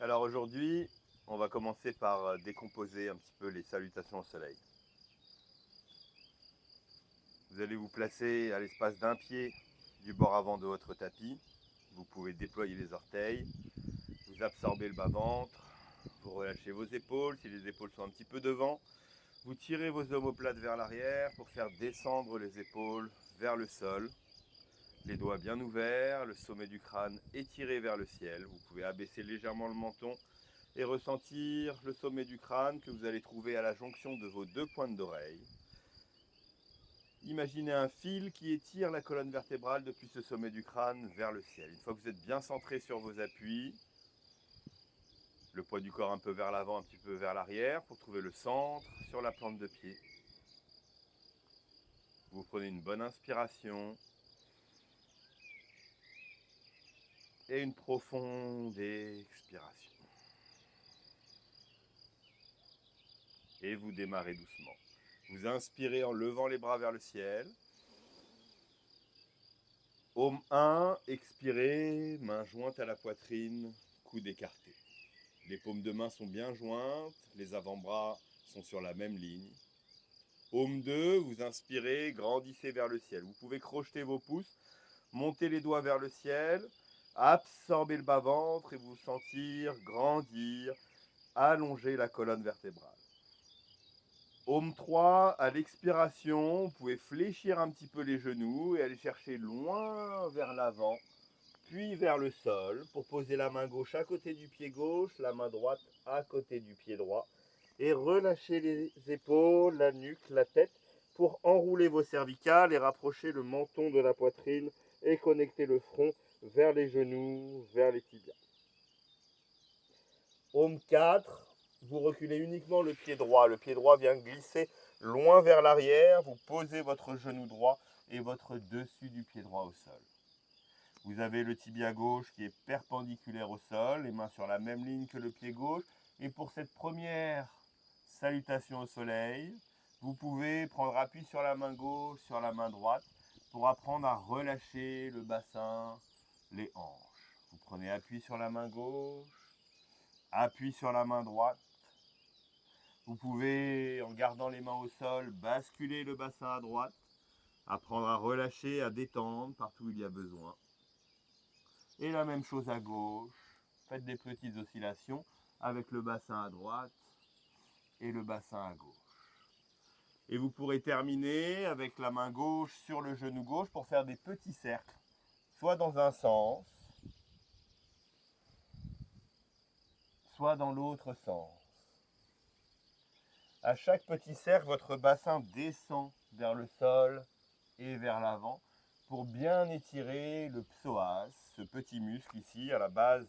Alors aujourd'hui, on va commencer par décomposer un petit peu les salutations au soleil. Vous allez vous placer à l'espace d'un pied du bord avant de votre tapis. Vous pouvez déployer les orteils, vous absorbez le bas-ventre, vous relâchez vos épaules si les épaules sont un petit peu devant. Vous tirez vos omoplates vers l'arrière pour faire descendre les épaules vers le sol. Les doigts bien ouverts, le sommet du crâne étiré vers le ciel. Vous pouvez abaisser légèrement le menton et ressentir le sommet du crâne que vous allez trouver à la jonction de vos deux pointes d'oreille. Imaginez un fil qui étire la colonne vertébrale depuis ce sommet du crâne vers le ciel. Une fois que vous êtes bien centré sur vos appuis, le poids du corps un peu vers l'avant, un petit peu vers l'arrière pour trouver le centre sur la plante de pied. Vous prenez une bonne inspiration et une profonde expiration. Et vous démarrez doucement. Vous inspirez en levant les bras vers le ciel. Paume 1, expirez, main jointe à la poitrine, coude écarté. Les paumes de main sont bien jointes, les avant-bras sont sur la même ligne. Paume 2, vous inspirez, grandissez vers le ciel. Vous pouvez crocheter vos pouces, monter les doigts vers le ciel, absorber le bas-ventre et vous sentir grandir, allonger la colonne vertébrale. Paume 3, à l'expiration, vous pouvez fléchir un petit peu les genoux et aller chercher loin vers l'avant, puis vers le sol, pour poser la main gauche à côté du pied gauche, la main droite à côté du pied droit, et relâcher les épaules, la nuque, la tête, pour enrouler vos cervicales et rapprocher le menton de la poitrine et connecter le front vers les genoux, vers les tibias. Paume 4, vous reculez uniquement le pied droit. Le pied droit vient glisser loin vers l'arrière. Vous posez votre genou droit et votre dessus du pied droit au sol. Vous avez le tibia gauche qui est perpendiculaire au sol, les mains sur la même ligne que le pied gauche. Et pour cette première salutation au soleil, vous pouvez prendre appui sur la main gauche, sur la main droite, pour apprendre à relâcher le bassin, les hanches. Vous prenez appui sur la main gauche, appui sur la main droite. Vous pouvez, en gardant les mains au sol, basculer le bassin à droite, apprendre à relâcher, à détendre partout où il y a besoin. Et la même chose à gauche. Faites des petites oscillations avec le bassin à droite et le bassin à gauche. Et vous pourrez terminer avec la main gauche sur le genou gauche pour faire des petits cercles, soit dans un sens, soit dans l'autre sens. À chaque petit cercle, votre bassin descend vers le sol et vers l'avant pour bien étirer le psoas, ce petit muscle ici à la base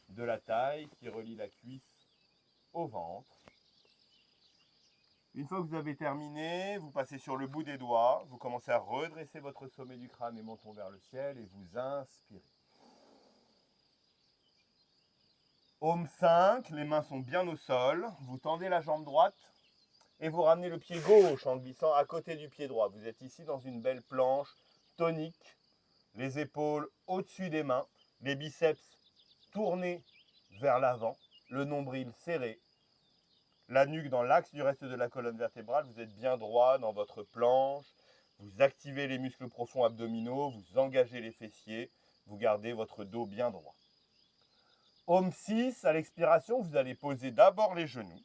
de la taille qui relie la cuisse au ventre. Une fois que vous avez terminé, vous passez sur le bout des doigts, vous commencez à redresser votre sommet du crâne et menton vers le ciel et vous inspirez. Paume 5, les mains sont bien au sol, vous tendez la jambe droite et vous ramenez le pied gauche en glissant à côté du pied droit. Vous êtes ici dans une belle planche tonique, les épaules au-dessus des mains, les biceps tournés vers l'avant, le nombril serré, la nuque dans l'axe du reste de la colonne vertébrale. Vous êtes bien droit dans votre planche, vous activez les muscles profonds abdominaux, vous engagez les fessiers, vous gardez votre dos bien droit. Paume 6, à l'expiration, vous allez poser d'abord les genoux,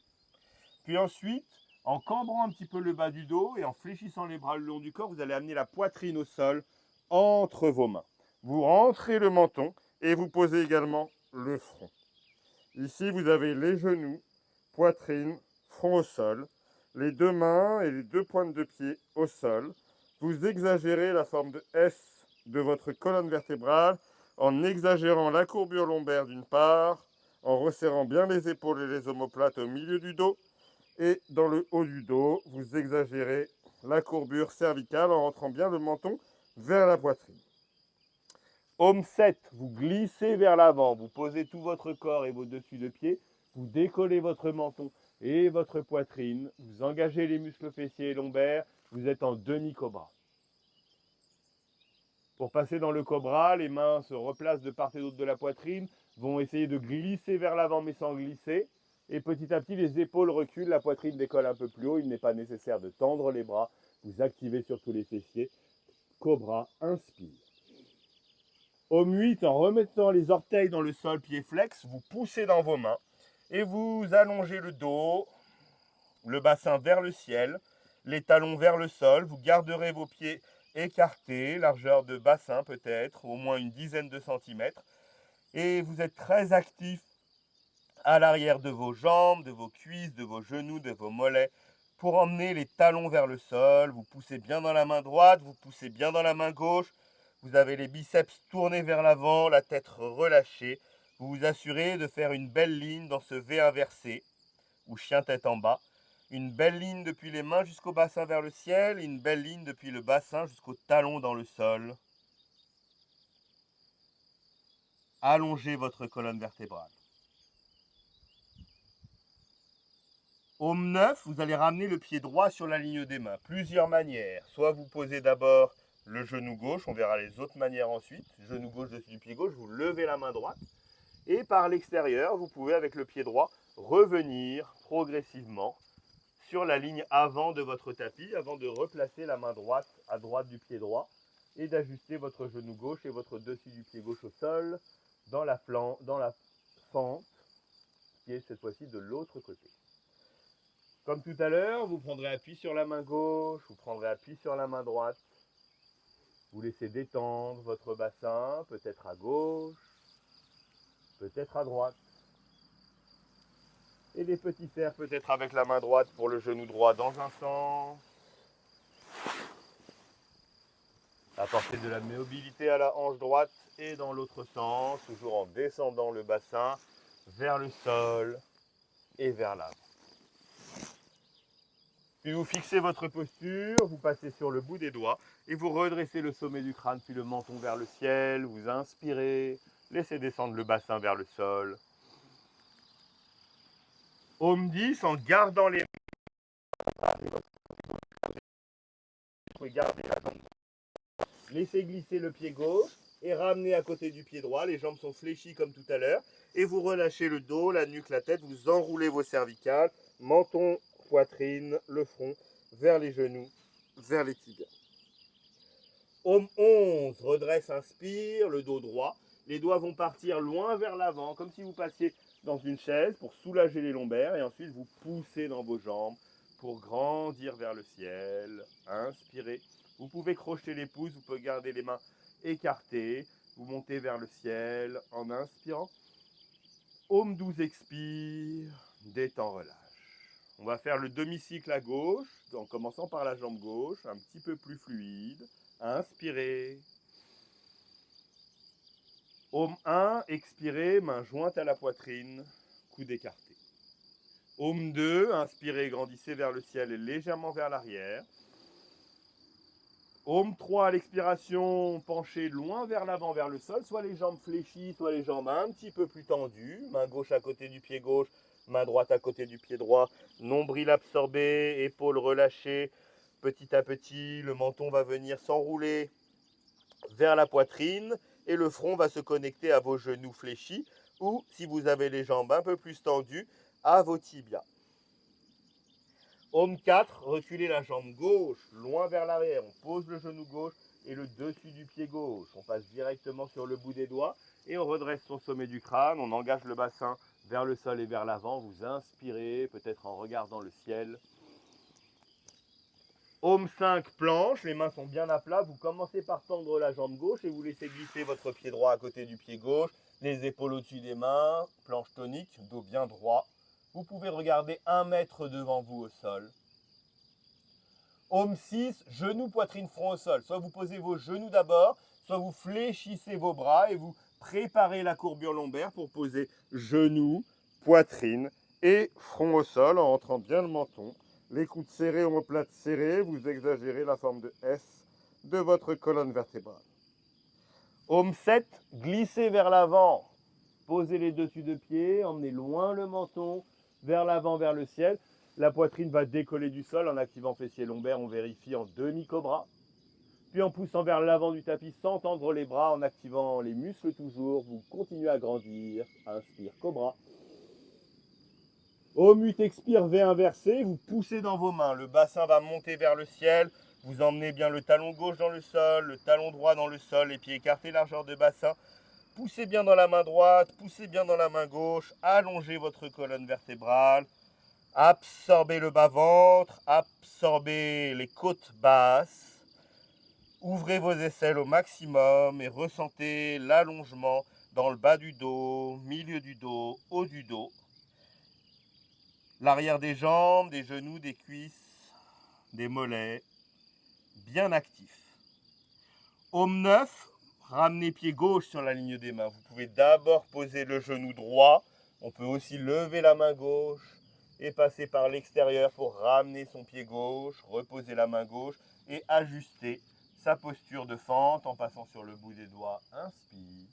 puis ensuite, en cambrant un petit peu le bas du dos et en fléchissant les bras le long du corps, vous allez amener la poitrine au sol entre vos mains. Vous rentrez le menton et vous posez également le front. Ici, vous avez les genoux, poitrine, front au sol, les deux mains et les deux pointes de pied au sol. Vous exagérez la forme de S de votre colonne vertébrale en exagérant la courbure lombaire d'une part, en resserrant bien les épaules et les omoplates au milieu du dos, et dans le haut du dos, vous exagérez la courbure cervicale en rentrant bien le menton vers la poitrine. Paume 7, vous glissez vers l'avant, vous posez tout votre corps et vos dessus de pied, vous décollez votre menton et votre poitrine, vous engagez les muscles fessiers et lombaires, vous êtes en demi-cobra. Pour passer dans le cobra, les mains se replacent de part et d'autre de la poitrine, vont essayer de glisser vers l'avant mais sans glisser. Et petit à petit, les épaules reculent, la poitrine décolle un peu plus haut. Il n'est pas nécessaire de tendre les bras. Vous activez surtout les fessiers. Cobra, inspire. Homme 8, en remettant les orteils dans le sol, pied flex, vous poussez dans vos mains et vous allongez le dos, le bassin vers le ciel, les talons vers le sol. Vous garderez vos pieds écartés, largeur de bassin peut-être, au moins une dizaine de centimètres. Et vous êtes très actif à l'arrière de vos jambes, de vos cuisses, de vos genoux, de vos mollets, pour emmener les talons vers le sol. Vous poussez bien dans la main droite, vous poussez bien dans la main gauche. Vous avez les biceps tournés vers l'avant, la tête relâchée. Vous vous assurez de faire une belle ligne dans ce V inversé, ou chien tête en bas. Une belle ligne depuis les mains jusqu'au bassin vers le ciel, et une belle ligne depuis le bassin jusqu'au talon dans le sol. Allongez votre colonne vertébrale. Homme 9, vous allez ramener le pied droit sur la ligne des mains. Plusieurs manières. Soit vous posez d'abord le genou gauche, on verra les autres manières ensuite. Genou gauche dessus du pied gauche, vous levez la main droite. Et par l'extérieur, vous pouvez avec le pied droit revenir progressivement sur la ligne avant de votre tapis, avant de replacer la main droite à droite du pied droit et d'ajuster votre genou gauche et votre dessus du pied gauche au sol dans la fente qui est cette fois-ci de l'autre côté. Comme tout à l'heure, vous prendrez appui sur la main gauche, vous prendrez appui sur la main droite. Vous laissez détendre votre bassin, peut-être à gauche, peut-être à droite. Et des petits cercles peut-être avec la main droite pour le genou droit dans un sens. Apportez de la mobilité à la hanche droite et dans l'autre sens, toujours en descendant le bassin vers le sol et vers l'avant. Puis vous fixez votre posture, vous passez sur le bout des doigts et vous redressez le sommet du crâne puis le menton vers le ciel. Vous inspirez, laissez descendre le bassin vers le sol. Homme 10, en gardant les mains, gardez la jambe. Laissez glisser le pied gauche et ramenez à côté du pied droit. Les jambes sont fléchies comme tout à l'heure. Et vous relâchez le dos, la nuque, la tête. Vous enroulez vos cervicales, menton, poitrine, le front, vers les genoux, vers les tibias. Homme 11, redresse, inspire, le dos droit. Les doigts vont partir loin vers l'avant, comme si vous passiez dans une chaise pour soulager les lombaires. Et ensuite, vous poussez dans vos jambes pour grandir vers le ciel. Inspirez. Vous pouvez crocheter les pouces, vous pouvez garder les mains écartées. Vous montez vers le ciel en inspirant. Homme 12, expire. Détend, relâche. On va faire le demi-cycle à gauche, en commençant par la jambe gauche, un petit peu plus fluide. Inspirez. Homme 1, expirez, main jointe à la poitrine, coude écarté. Homme 2, inspirez, grandissez vers le ciel et légèrement vers l'arrière. Homme 3, à l'expiration, penchez loin vers l'avant, vers le sol, soit les jambes fléchies, soit les jambes un petit peu plus tendues. Main gauche à côté du pied gauche, main droite à côté du pied droit. Nombril absorbé, épaules relâchées. Petit à petit, le menton va venir s'enrouler vers la poitrine et le front va se connecter à vos genoux fléchis ou, si vous avez les jambes un peu plus tendues, à vos tibias. Homme 4, reculez la jambe gauche loin vers l'arrière. On pose le genou gauche et le dessus du pied gauche. On passe directement sur le bout des doigts et on redresse son sommet du crâne. On engage le bassin vers le sol et vers l'avant. Vous inspirez, peut-être en regardant le ciel. Homme 5, planche, les mains sont bien à plat. Vous commencez par tendre la jambe gauche et vous laissez glisser votre pied droit à côté du pied gauche. Les épaules au-dessus des mains, planche tonique, dos bien droit. Vous pouvez regarder 1 mètre devant vous au sol. Homme 6, genoux, poitrine, front au sol. Soit vous posez vos genoux d'abord, soit vous fléchissez vos bras et vous préparez la courbure lombaire pour poser genoux, poitrine et front au sol en rentrant bien le menton. Les coudes serrés, omoplates serrées, vous exagérez la forme de S de votre colonne vertébrale. Homme 7, glissez vers l'avant. Posez les dessus de pieds, emmenez loin le menton, vers l'avant, vers le ciel. La poitrine va décoller du sol en activant fessier lombaire, on vérifie en demi-cobra. Puis en poussant vers l'avant du tapis sans tendre les bras, en activant les muscles toujours, vous continuez à grandir. Inspire, cobra. Omut, expire, V inversé, vous poussez dans vos mains. Le bassin va monter vers le ciel. Vous emmenez bien le talon gauche dans le sol, le talon droit dans le sol, les pieds écartés, largeur de bassin. Poussez bien dans la main droite, poussez bien dans la main gauche. Allongez votre colonne vertébrale. Absorbez le bas-ventre, absorbez les côtes basses. Ouvrez vos aisselles au maximum et ressentez l'allongement dans le bas du dos, milieu du dos, haut du dos. L'arrière des jambes, des genoux, des cuisses, des mollets, bien actifs. Paume 9, ramenez pied gauche sur la ligne des mains. Vous pouvez d'abord poser le genou droit. On peut aussi lever la main gauche et passer par l'extérieur pour ramener son pied gauche, reposer la main gauche et ajuster sa posture de fente en passant sur le bout des doigts. Inspire.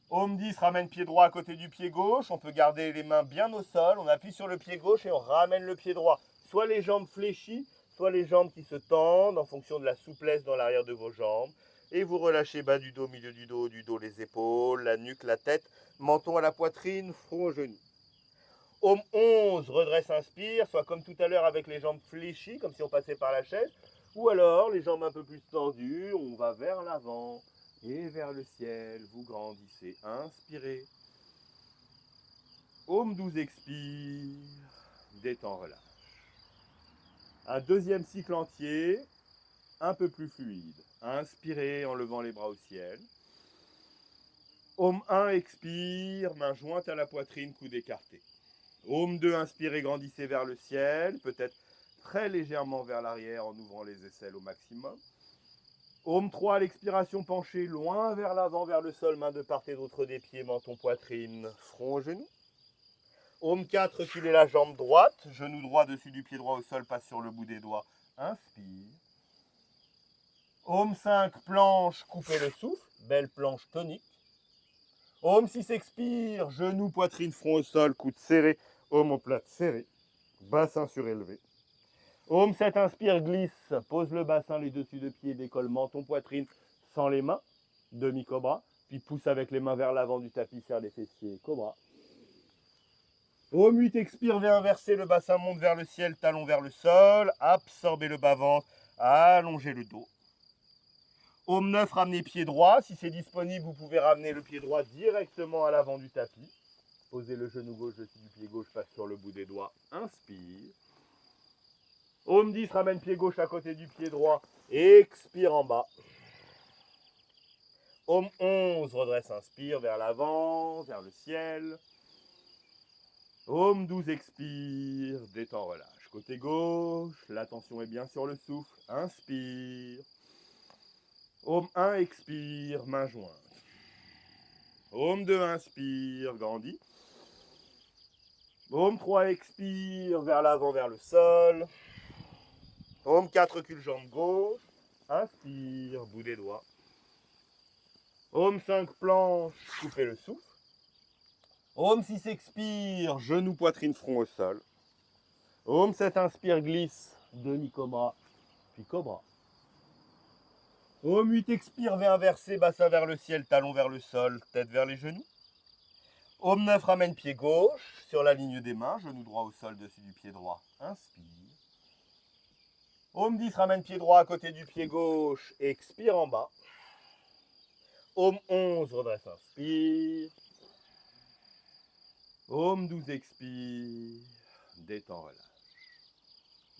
Paume 10, ramène pied droit à côté du pied gauche. On peut garder les mains bien au sol. On appuie sur le pied gauche et on ramène le pied droit. Soit les jambes fléchies, soit les jambes qui se tendent en fonction de la souplesse dans l'arrière de vos jambes. Et vous relâchez bas du dos, milieu du dos, les épaules, la nuque, la tête, menton à la poitrine, front aux genoux. Paume 11, redresse, inspire, soit comme tout à l'heure avec les jambes fléchies, comme si on passait par la chaise. Ou alors les jambes un peu plus tendues, on va vers l'avant et vers le ciel, vous grandissez. Inspirez. Paume 12, expire, détend, relâche. Un deuxième cycle entier, un peu plus fluide. Inspirez en levant les bras au ciel. Paume 1, expire, main jointe à la poitrine, coude écarté. Paume 2, inspirez, grandissez vers le ciel, peut-être très légèrement vers l'arrière en ouvrant les aisselles au maximum. Paume 3, à l'expiration, penchez loin vers l'avant, vers le sol, main de part et d'autre des pieds, menton, poitrine, front aux genoux. Paume 4, reculez la jambe droite, genou droit dessus du pied droit au sol, passe sur le bout des doigts. Inspire. Paume 5, planche, coupez le souffle, belle planche tonique. Paume 6, expire, genou, poitrine, front au sol, coude serré, omoplate serré, bassin surélevé. Paume 7, inspire, glisse, pose le bassin, les dessus de pied, décolle menton, poitrine, sans les mains, demi-cobra, puis pousse avec les mains vers l'avant du tapis, serre les fessiers, cobra. Paume 8, expire, V inversé, le bassin monte vers le ciel, talon vers le sol, absorbez le bas-ventre, allongez le dos. Paume 9, ramenez pied droit. Si c'est disponible, vous pouvez ramener le pied droit directement à l'avant du tapis. Posez le genou gauche dessus du pied gauche, passe sur le bout des doigts. Inspire. Paume 10, ramène pied gauche à côté du pied droit. Expire en bas. Paume 11, redresse, inspire vers l'avant, vers le ciel. Paume 12, expire, détend, relâche. Côté gauche, l'attention est bien sur le souffle. Inspire. Paume 1, expire, main jointe. Paume 2, inspire, grandit. Paume 3, expire, vers l'avant, vers le sol. Paume 4, recule jambe gauche. Inspire, bout des doigts. Paume 5, planche, coupez le souffle. Paume 6, expire, genou, poitrine, front au sol. Paume 7, inspire, glisse, demi-cobra, puis cobra. Paume 8, expire, V inversé, bassin vers le ciel, talon vers le sol, tête vers les genoux. Paume 9, ramène pied gauche sur la ligne des mains, genou droit au sol dessus du pied droit. Inspire. Paume 10, ramène pied droit à côté du pied gauche, expire en bas. Paume 11, redresse, inspire. Paume 12, expire, détend, relâche.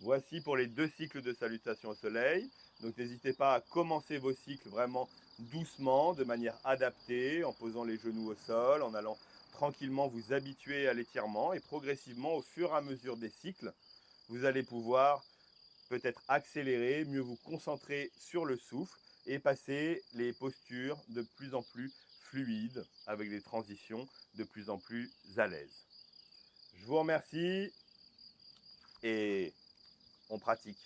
Voici pour les 2 cycles de salutation au soleil. Donc n'hésitez pas à commencer vos cycles vraiment doucement, de manière adaptée, en posant les genoux au sol, en allant tranquillement vous habituer à l'étirement et progressivement, au fur et à mesure des cycles, vous allez pouvoir peut-être accélérer, mieux vous concentrer sur le souffle et passer les postures de plus en plus fluides avec des transitions de plus en plus à l'aise. Je vous remercie et on pratique.